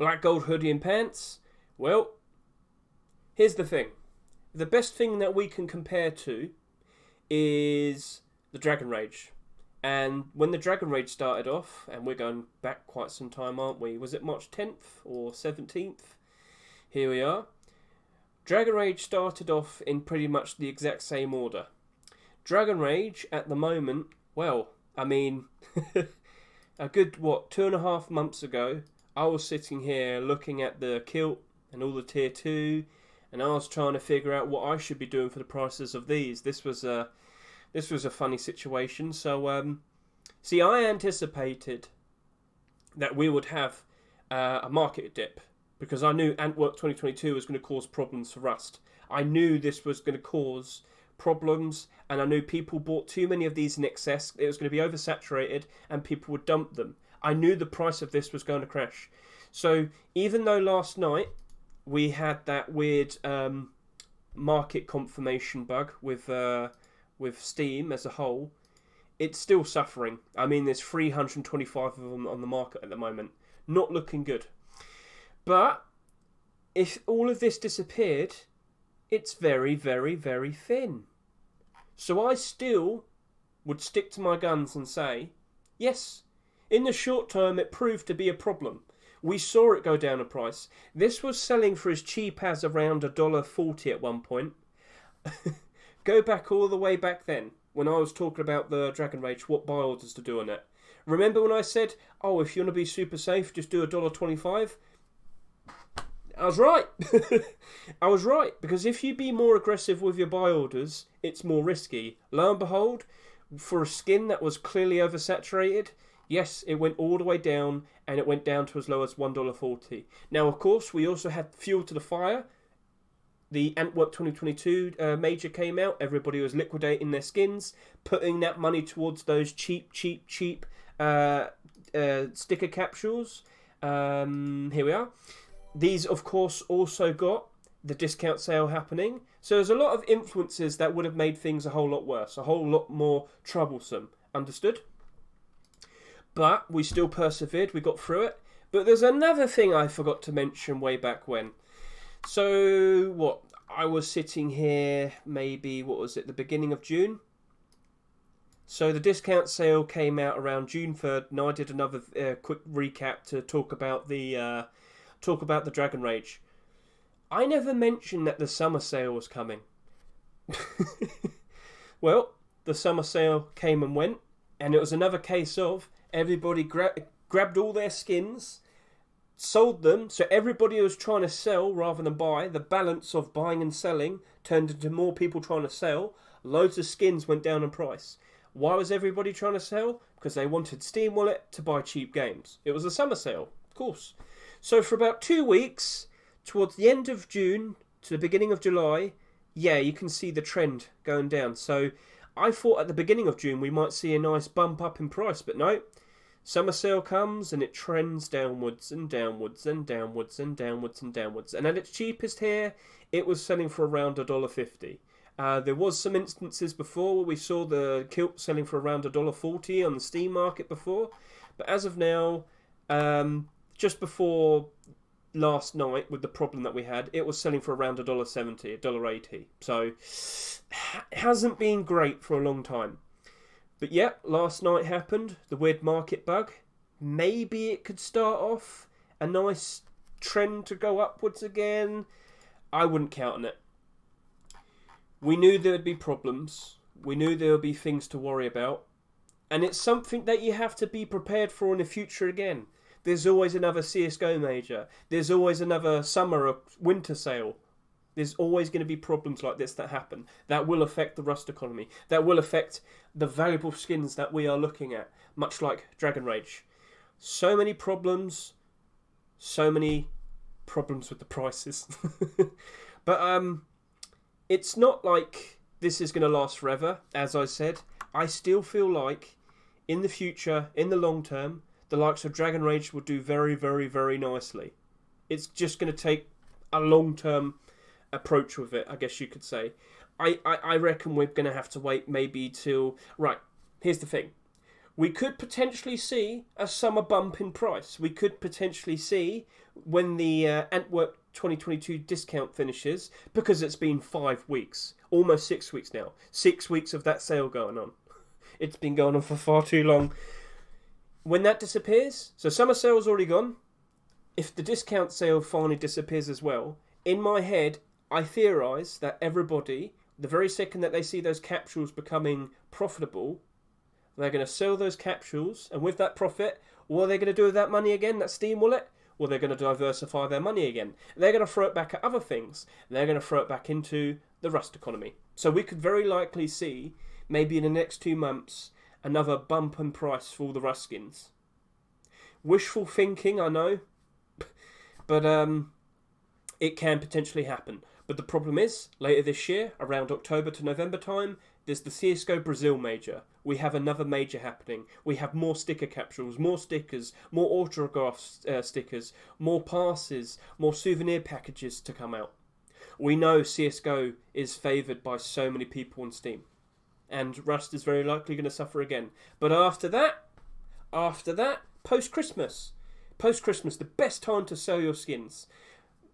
Black Gold Hoodie Pants. Well, here's the thing. The best thing that we can compare to is the Dragon Rage. And when the Dragon Rage started off, and we're going back quite some time, aren't we? Was it March 10th or 17th? Here we are. Dragon Rage started off in pretty much the exact same order. Dragon Rage at the moment, well, I mean, a good, 2.5 months ago, I was sitting here looking at the kilt and all the tier 2, and I was trying to figure out what I should be doing for the prices of these. This was a funny situation. So, see, I anticipated that we would have a market dip because I knew Antwerp 2022 was going to cause problems for Rust. I knew this was going to cause problems, and I knew people bought too many of these in excess. It was going to be oversaturated, and people would dump them. I knew the price of this was going to crash. So even though last night we had that weird market confirmation bug with Steam as a whole, it's still suffering. I mean, there's 325 of them on the market at the moment. Not looking good. But if all of this disappeared, it's very, very, very thin. So I still would stick to my guns and say, yes, in the short term it proved to be a problem. We saw it go down in price. This was selling for as cheap as around $1.40 at one point. Go back all the way back then, when I was talking about the Dragon Rage, what buy orders to do on it. Remember when I said, oh, if you want to be super safe, just do $1.25? I was right. I was right, because if you be more aggressive with your buy orders, it's more risky. Lo and behold, for a skin that was clearly oversaturated, yes, it went all the way down, and it went down to as low as $1.40. Now, of course, we also had fuel to the fire. The Antwerp 2022 major came out. Everybody was liquidating their skins, putting that money towards those cheap sticker capsules. Here we are. These, of course, also got the discount sale happening. So there's a lot of influences that would have made things a whole lot worse, a whole lot more troublesome. Understood? But we still persevered. We got through it. But there's another thing I forgot to mention way back when. So, I was sitting here maybe, the beginning of June? So the discount sale came out around June 3rd, and I did another quick recap to talk about the Dragon Rage. I never mentioned that the summer sale was coming. Well, the summer sale came and went, and it was another case of everybody grabbed all their skins, sold them, so everybody was trying to sell rather than buy. The balance of buying and selling turned into more people trying to sell. Loads of skins went down in price. Why was everybody trying to sell? Because they wanted Steam Wallet to buy cheap games. It was a summer sale, of course. So for about 2 weeks, towards the end of June to the beginning of July, yeah, you can see the trend going down. So I thought at the beginning of June we might see a nice bump up in price, but no. Summer sale comes and it trends downwards and downwards and downwards and downwards and downwards. And at its cheapest here, it was selling for around $1.50. There was some instances before where we saw the kilt selling for around $1.40 on the Steam market before. But as of now, just before last night with the problem that we had, it was selling for around $1.70, $1.80. So it hasn't been great for a long time. But yeah, last night happened, the weird market bug. Maybe it could start off a nice trend to go upwards again. I wouldn't count on it. We knew there would be problems. We knew there would be things to worry about. And it's something that you have to be prepared for in the future again. There's always another CSGO major. There's always another summer or winter sale. There's always going to be problems like this that happen. That will affect the Rust economy. That will affect the valuable skins that we are looking at. Much like Dragon Rage. So many problems. So many problems with the prices. But it's not like this is going to last forever. As I said, I still feel like in the future, in the long term, the likes of Dragon Rage will do very, very, very nicely. It's just going to take a long-term approach with it, I guess you could say. I reckon we're going to have to wait maybe till... Right, here's the thing. We could potentially see a summer bump in price. We could potentially see when the Antwerp 2022 discount finishes, because it's been 5 weeks, almost 6 weeks now. 6 weeks of that sale going on. It's been going on for far too long. When that disappears, so summer sale's already gone. If the discount sale finally disappears as well, in my head, I theorise that everybody, the very second that they see those capsules becoming profitable, they're going to sell those capsules, and with that profit, what are they going to do with that money again, that Steam wallet? Well, they're going to diversify their money again. They're going to throw it back at other things. They're going to throw it back into the Rust economy. So we could very likely see, maybe in the next 2 months, another bump in price for all the Rust skins. Wishful thinking, I know, but it can potentially happen. But the problem is, later this year, around October to November time, there's the CSGO Brazil major. We have another major happening. We have more sticker capsules, more stickers, more autograph stickers, more passes, more souvenir packages to come out. We know CSGO is favoured by so many people on Steam. And Rust is very likely going to suffer again. But after that, post-Christmas. Post-Christmas, the best time to sell your skins.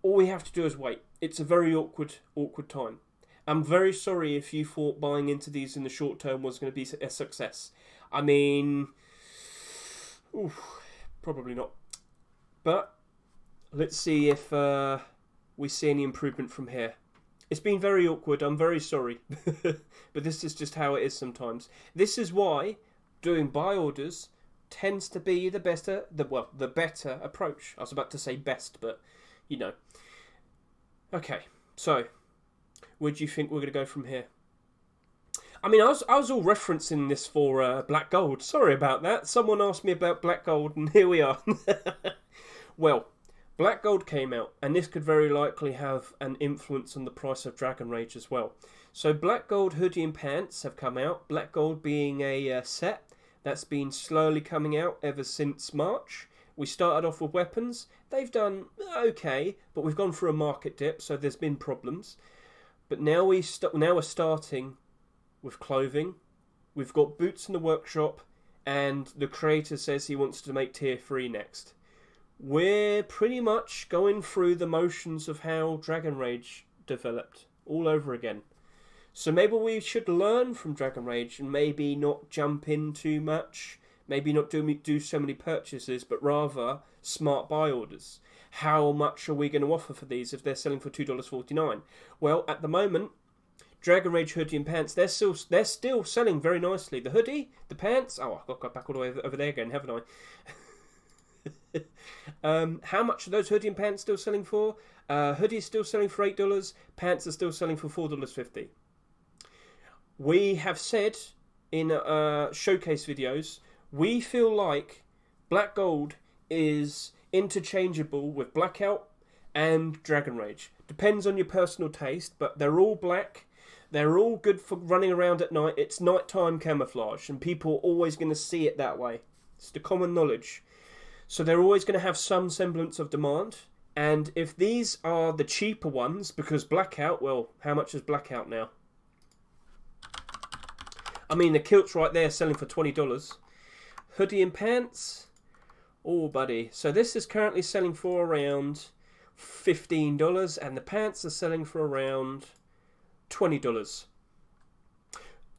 All we have to do is wait. It's a very awkward time. I'm very sorry if you thought buying into these in the short term was going to be a success. I mean, probably not. But let's see if we see any improvement from here. It's been very awkward. I'm very sorry. But this is just how it is sometimes. This is why doing buy orders tends to be the better approach. I was about to say best, but you know. Okay, so where do you think we're going to go from here? I mean, I was all referencing this for Black Gold. Sorry about that. Someone asked me about Black Gold, and here we are. Well, Black Gold came out, and this could very likely have an influence on the price of Dragon Rage as well. So Black Gold Hoodie and Pants have come out. Black Gold being a set that's been slowly coming out ever since March. We started off with weapons. They've done okay, but we've gone through a market dip, so there's been problems. But now we're starting with clothing. We've got boots in the workshop, and the creator says he wants to make tier 3 next. We're pretty much going through the motions of how Dragon Rage developed all over again. So maybe we should learn from Dragon Rage and maybe not jump in too much. Maybe not do so many purchases, but rather smart buy orders. How much are we going to offer for these if they're selling for $2.49? Well, at the moment, Dragon Rage Hoodie and Pants, they're still selling very nicely. The hoodie, the pants, I've got to go back all the way over there again, haven't I? How much are those hoodie and pants still selling for? Hoodie is still selling for $8. Pants are still selling for $4.50. We have said in showcase videos, we feel like Black Gold is interchangeable with Blackout and Dragon Rage. Depends on your personal taste, but they're all black. They're all good for running around at night. It's nighttime camouflage, and people are always going to see it that way. It's the common knowledge. So they're always going to have some semblance of demand. And if these are the cheaper ones, because Blackout, well, how much is Blackout now? I mean, the kilt's right there selling for $20. Hoodie and pants. Oh, buddy. So this is currently selling for around $15, and the pants are selling for around $20.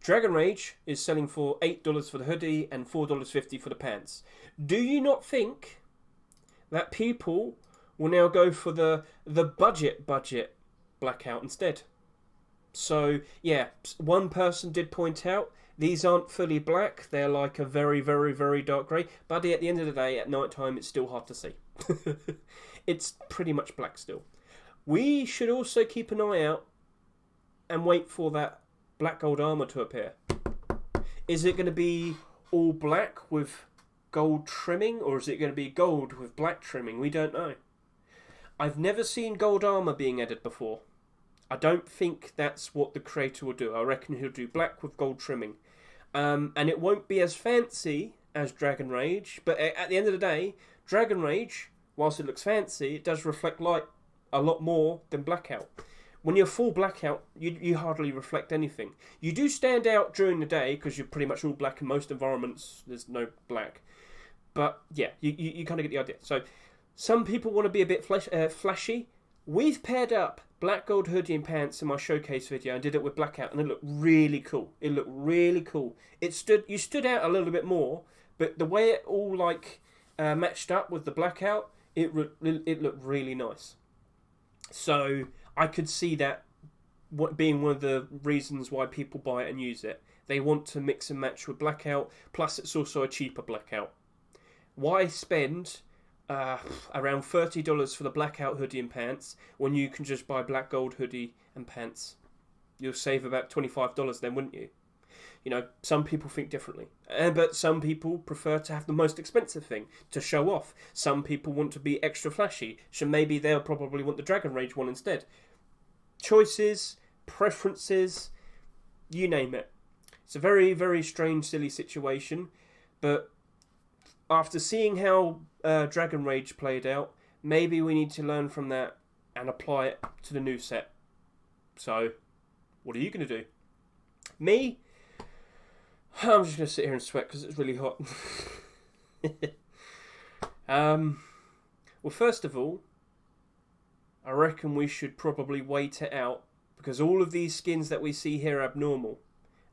Dragon Rage is selling for $8 for the hoodie and $4.50 for the pants. Do you not think that people will now go for the budget Blackout instead? So, yeah, one person did point out these aren't fully black. They're like a very, very, very dark grey. But at the end of the day, at night time, it's still hard to see. It's pretty much black still. We should also keep an eye out and wait for that black gold armour to appear. Is it going to be all black with gold trimming, or is it going to be gold with black trimming? We don't know. I've never seen gold armour being added before. I don't think that's what the creator will do. I reckon he'll do black with gold trimming. And it won't be as fancy as Dragon Rage, but at the end of the day, Dragon Rage, whilst it looks fancy, it does reflect light a lot more than Blackout. when you're full blackout, you hardly reflect anything. You do stand out during the day because you're pretty much all black in most environments. There's no black. But yeah, you kind of get the idea. So some people want to be a bit flashy. We've paired up Black Gold Hoodie and Pants in my showcase video and did it with blackout, and it looked really cool. You stood out a little bit more, but the way it all matched up with the blackout, it looked really nice. So I could see that being one of the reasons why people buy it and use it. They want to mix and match with blackout, plus it's also a cheaper blackout. Why spend around $30 for the blackout hoodie and pants when you can just buy black gold hoodie and pants? You'll save about $25 then, wouldn't you? You know, some people think differently. But some people prefer to have the most expensive thing to show off. Some people want to be extra flashy, so maybe they'll probably want the Dragon Rage one instead. Choices, preferences, you name it. It's a very, very strange, silly situation, but after seeing how Dragon Rage played out, maybe we need to learn from that and apply it to the new set. So, what are you going to do? Me? I'm just going to sit here and sweat because it's really hot. Well, first of all, I reckon we should probably wait it out because all of these skins that we see here are abnormal.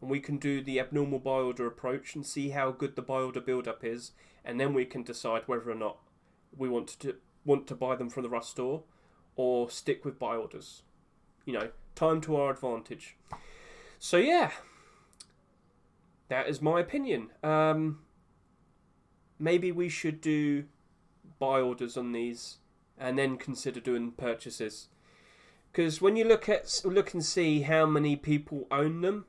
And we can do the abnormal buy order approach and see how good the buy order build-up is, and then we can decide whether or not we want to buy them from the Rust store or stick with buy orders. You know, time to our advantage. So yeah, that is my opinion. Maybe we should do buy orders on these and then consider doing purchases. Because when you look and see how many people own them,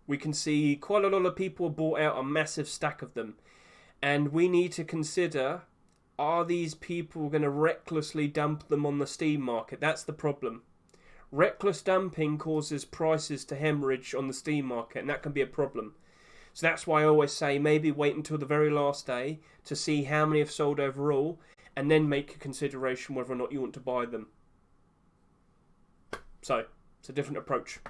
we can see quite a lot of people bought out a massive stack of them. And we need to consider, are these people going to recklessly dump them on the Steam market? That's the problem. Reckless dumping causes prices to hemorrhage on the Steam market, and that can be a problem. So that's why I always say maybe wait until the very last day to see how many have sold overall, and then make a consideration whether or not you want to buy them. So, it's a different approach.